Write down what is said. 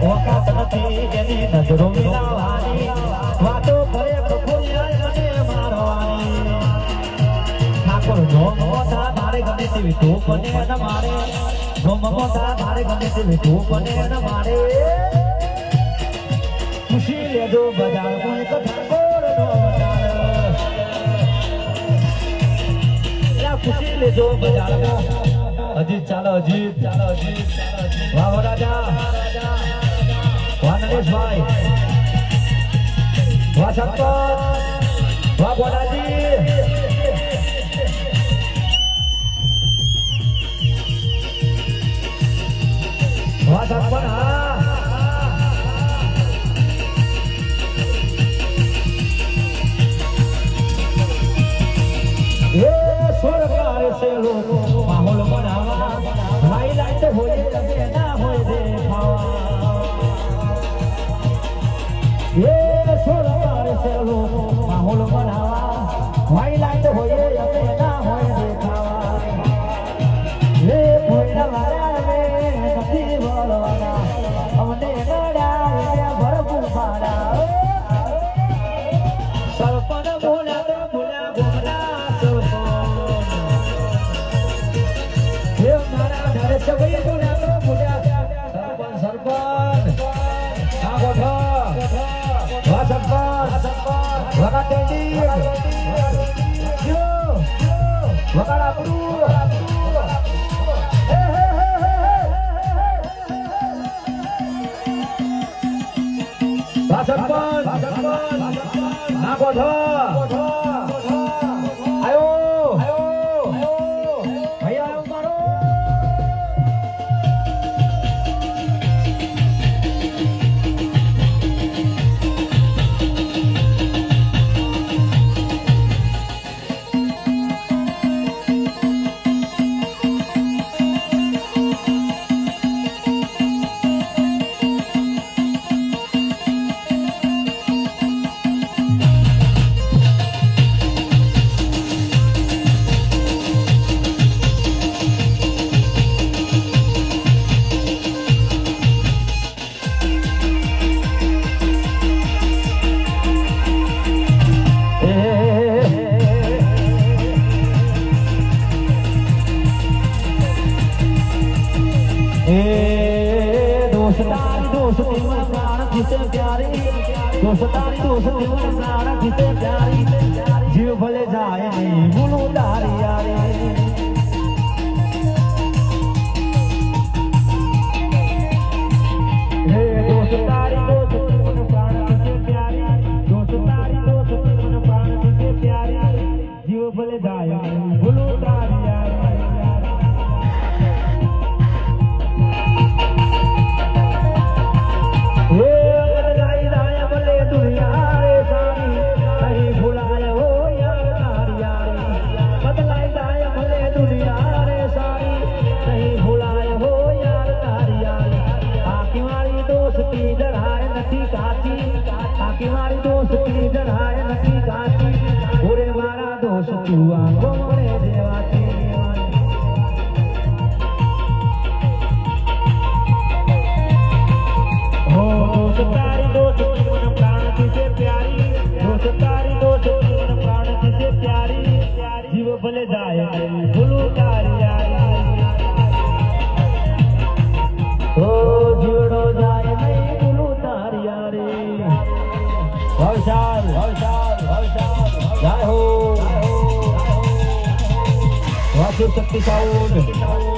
વખત નથી જેની નજરો મિલાવાની વાતો કરે પ્રભુયા મને મારવાની ઠાકોર નો મોટા મારે ગમે તેવી તું બને ન મારે નો મોટા મારે ગમે તેવી તું બને ન મારે ખુશી લેજો બજાર માં એક ઠાકોર નો ખુશી લેજો બજારમાં અજીત ચાલો અજીત વાહ રાજા વાહ નરેશભાઈ વાહ શંકર વાહ ગોડાજી વાહ શંકર હા सरकार से लोगों माहौल बनावा हाईलाइट होए लगे ना होए देखावा ये सरकार से लोगों माहौल बनावा हाईलाइट होए लगे ना होए देखावा ले कोई वाला में नथी बोलवाना हमने गड़ा रे भरपूर पाड़ा सरपन बोला तो बोला बोला सगळी बोला तो बोला सरपंच हा गोठा वा सरपंच वगा टेंडी यो वगा लापरू वा सरपंच हा गोठा आयो भैया मारो दोस्ती मन प्राण किसे प्यारी दोस्तारी दोस्ती मन प्राण किसे प्यारी जीव भले जाए नहीं बोलो तारी यारी हे दोस्तारी दोस्ती मन प्राण किसे प्यारी दोस्तारी दोस्ती मन प्राण किसे प्यारी जीव भले जाए नहीं बोलो तारी यारी मारी दोस्ती जराए नथी काची ओरे मारा दोस्ती आंखो मोरे देवाती हो दोस्तारी दोस्ती मन प्राण किसे प्यारी दोस्तारी दोस्ती मन प्राण किसे प्यारी जीव भले जाए भूलू तारी यारी हो जीवड़ो जाए नहीं भूलू तारी यारी भवशाल जय हो वासु शक्ति साउंड